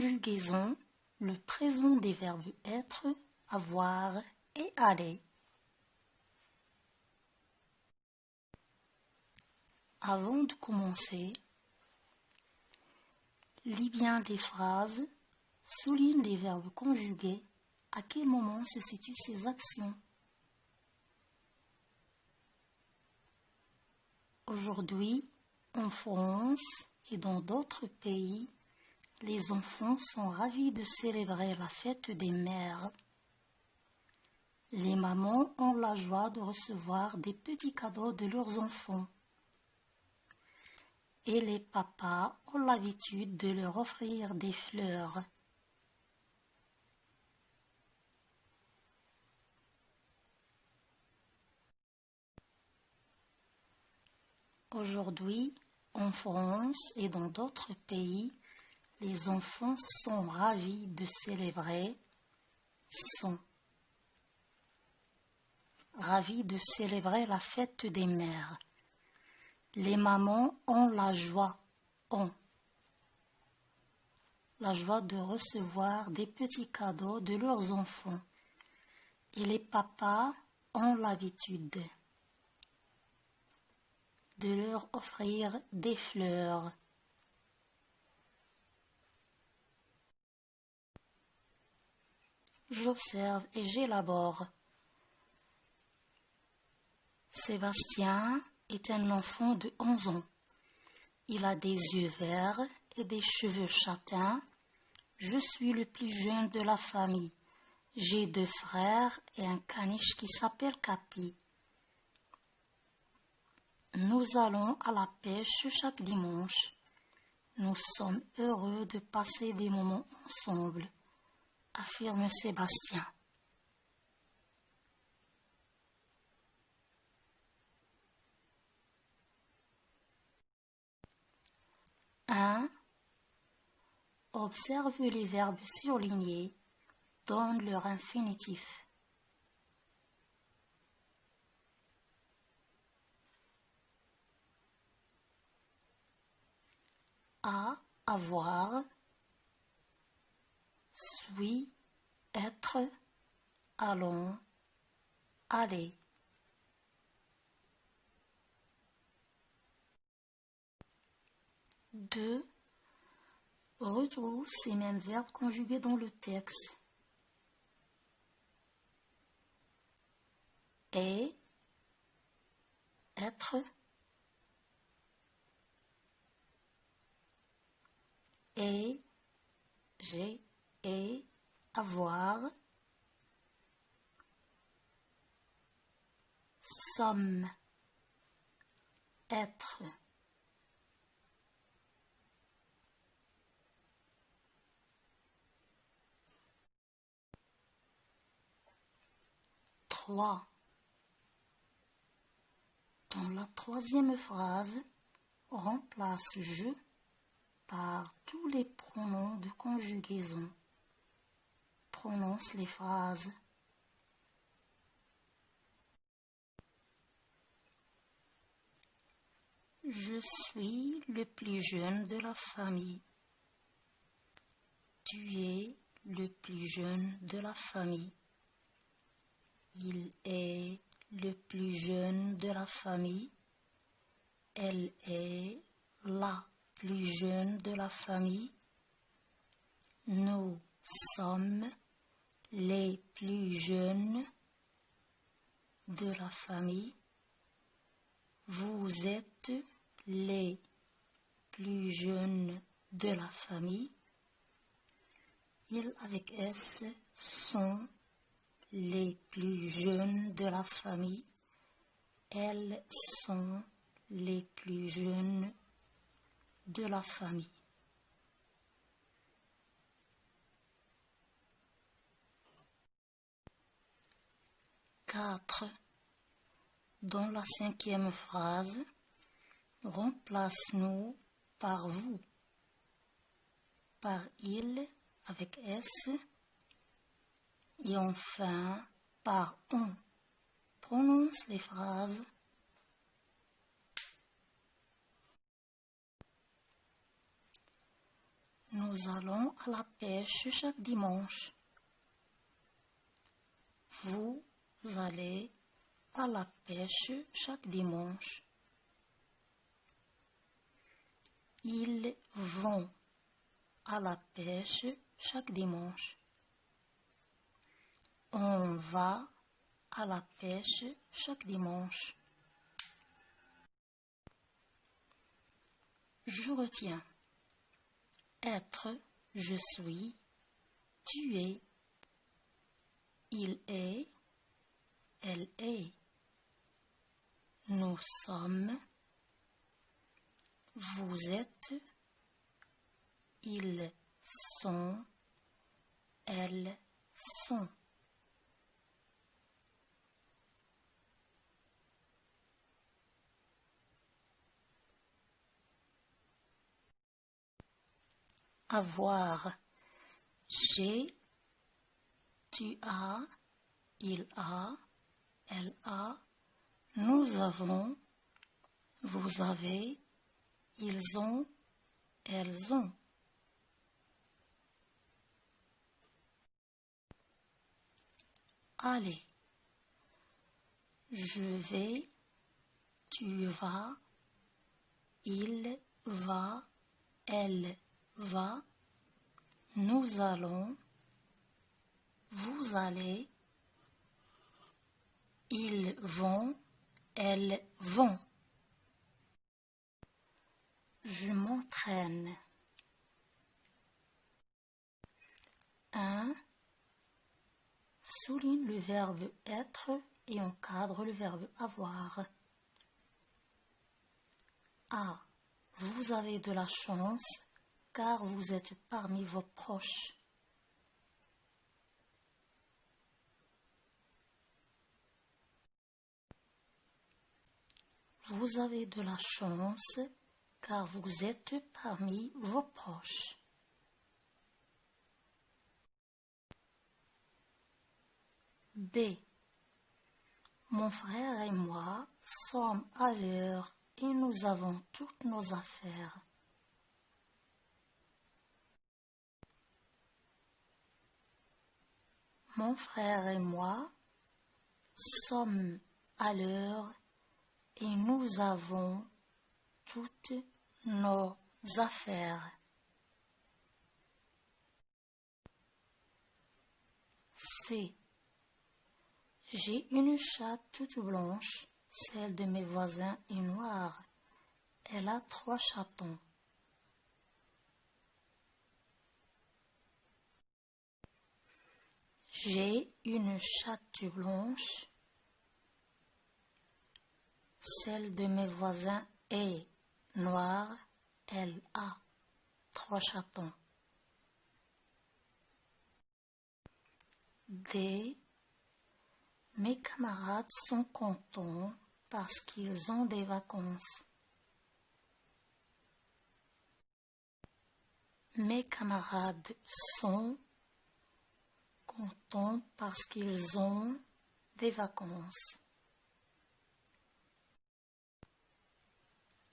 conjugaison, le présent des verbes être, avoir et aller. Avant de commencer, lis bien les phrases, souligne les verbes conjugués, à quel moment se situent ces actions. Aujourd'hui, en France et dans d'autres pays, les enfants sont ravis de célébrer la fête des mères. Les mamans ont la joie de recevoir des petits cadeaux de leurs enfants. Et les papas ont l'habitude de leur offrir des fleurs. Aujourd'hui, en France et dans d'autres pays, les enfants sont ravis de célébrer, la fête des mères. Les mamans ont la joie de recevoir des petits cadeaux de leurs enfants. Et les papas ont l'habitude de leur offrir des fleurs. J'observe et j'élabore. Sébastien est un enfant de 11 ans. Il a des yeux verts et des cheveux châtains. Je suis le plus jeune de la famille. J'ai 2 frères et un caniche qui s'appelle Capi. Nous allons à la pêche chaque dimanche. Nous sommes heureux de passer des moments ensemble, affirme Sébastien. Observe les verbes surlignés, donne leur infinitif. A, avoir, suis, être, allons, aller. Deux, retrouve ces mêmes verbes conjugués dans le texte. Et, être, et, j'ai, et, avoir, sommes, être. Trois. Dans la troisième phrase, remplace je par tous les pronoms de conjugaison. Prononce les phrases. Je suis le plus jeune de la famille. Tu es le plus jeune de la famille. Il est le plus jeune de la famille. Elle est la plus jeune de la famille. Nous sommes les plus jeunes de la famille. Vous êtes les plus jeunes de la famille. Ils avec S sont les plus jeunes de la famille. Elles sont les plus jeunes de la famille. Quatre. Dans la cinquième phrase, remplace nous par vous, par il avec S, et enfin par on. Prononce les phrases. Nous Nous allons à la pêche chaque dimanche. Vous allez à la pêche chaque dimanche. Ils vont à la pêche chaque dimanche. On va à la pêche chaque dimanche. Je retiens. Être, je suis, tu es, il est, elle est. Nous sommes, vous êtes, ils sont, elles sont. Avoir, j'ai, tu as, il a, elle a, nous avons, vous avez, ils ont, elles ont. Allez, je vais, tu vas, il va, elle va, nous allons, vous allez, ils vont, elles vont. Je m'entraîne. 1. Souligne le verbe être et encadre le verbe avoir. A. Vous avez de la chance car vous êtes parmi vos proches. Vous avez de la chance car vous êtes parmi vos proches. B. Mon frère et moi sommes à l'heure et nous avons toutes nos affaires. Mon frère et moi sommes à l'heure et nous avons toutes nos affaires. C. J'ai une chatte toute blanche, celle de mes voisins est noire. Elle a 3 chatons. J'ai une chatte blanche, celle de mes voisins est noire. Elle a 3 chatons. D. Mes camarades sont contents parce qu'ils ont des vacances. Mes camarades sont contents parce qu'ils ont des vacances.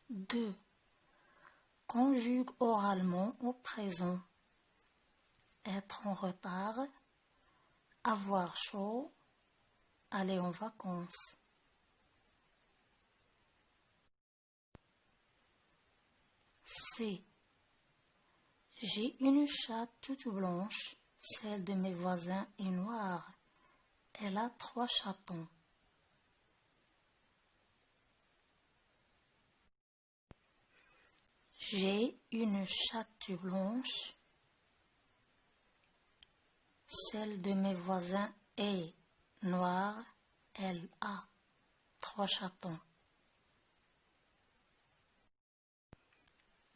2. Conjugue oralement au présent. Être en retard, avoir chaud, aller en vacances. C. J'ai une chatte toute blanche, celle de mes voisins est noire. Elle a 3 chatons. J'ai une chatte blanche, celle de mes voisins est noire. Elle a 3 chatons.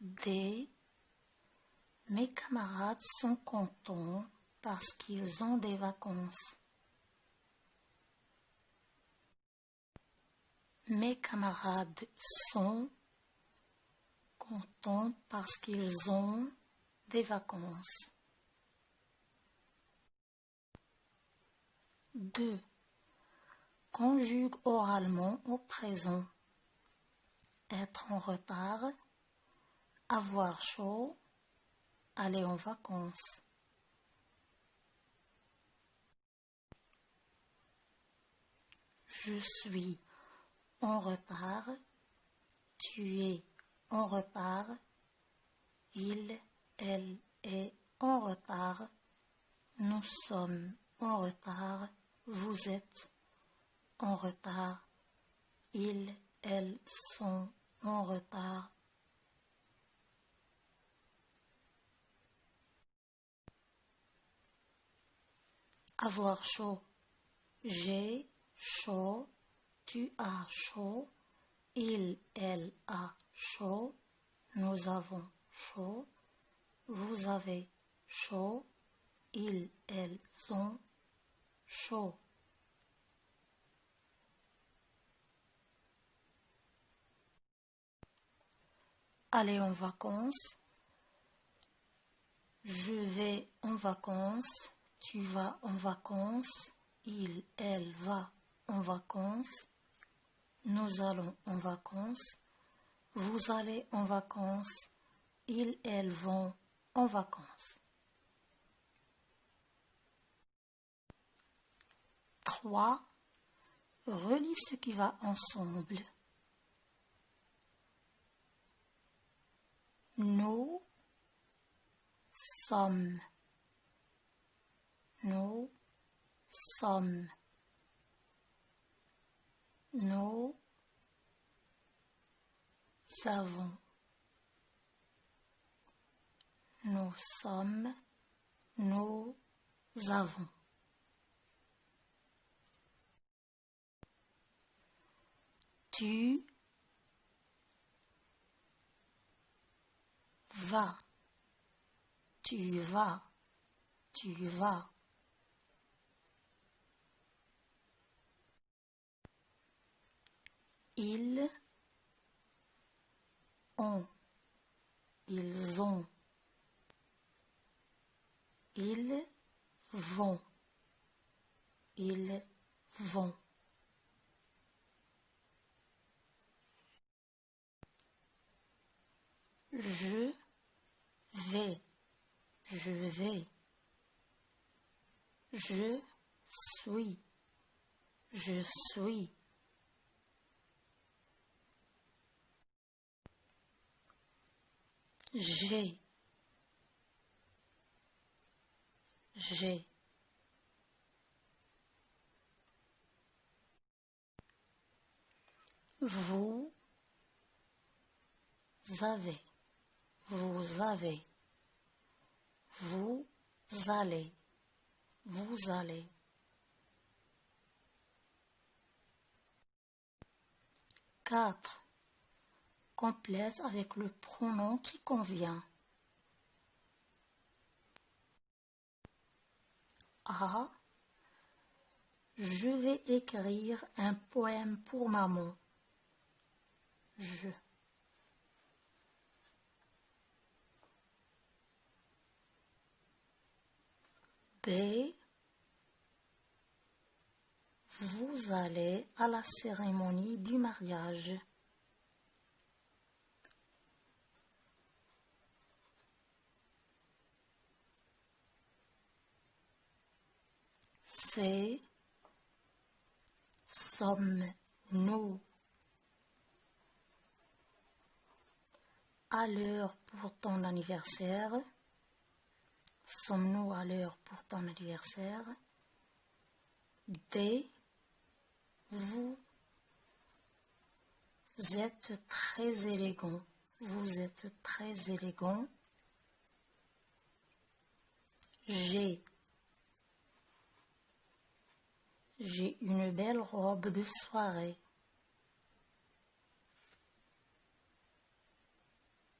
D. Mes camarades sont contents parce qu'ils ont des vacances. Mes camarades sont contents parce qu'ils ont des vacances. 2. Conjugue oralement au présent. Être en retard, avoir chaud, aller en vacances. Je suis en retard. Tu es en retard. Il, elle est en retard. Nous sommes en retard. Vous êtes en retard. Ils, elles sont en retard. Avoir chaud. J'ai chaud. Tu as chaud. Il, elle a chaud. Nous avons chaud. Vous avez chaud. Ils, elles ont chaud. Aller en vacances. Je vais en vacances. Tu vas en vacances. Il, elle va en vacances. Nous allons en vacances. Vous allez en vacances. Ils, elles vont en vacances. 3. Relis ce qui va ensemble. Nous sommes. Nous sommes. Nous avons. Nous sommes. Nous avons. Tu vas. Tu vas. Tu vas. Ils ont. Ils ont. Ils vont. Ils vont. Je vais. Je vais. Je suis. Je suis. J'ai. J'ai. Vous avez. Vous avez. Vous allez. Vous allez. 4. Complète avec le pronom qui convient. A. Je vais écrire un poème pour maman. Je. B. Vous allez à la cérémonie du mariage. C. Sommes-nous à l'heure pour ton anniversaire? Sommes-nous à l'heure pour ton anniversaire? D. Vous êtes très élégant. Vous êtes très élégant. J'ai une belle robe de soirée.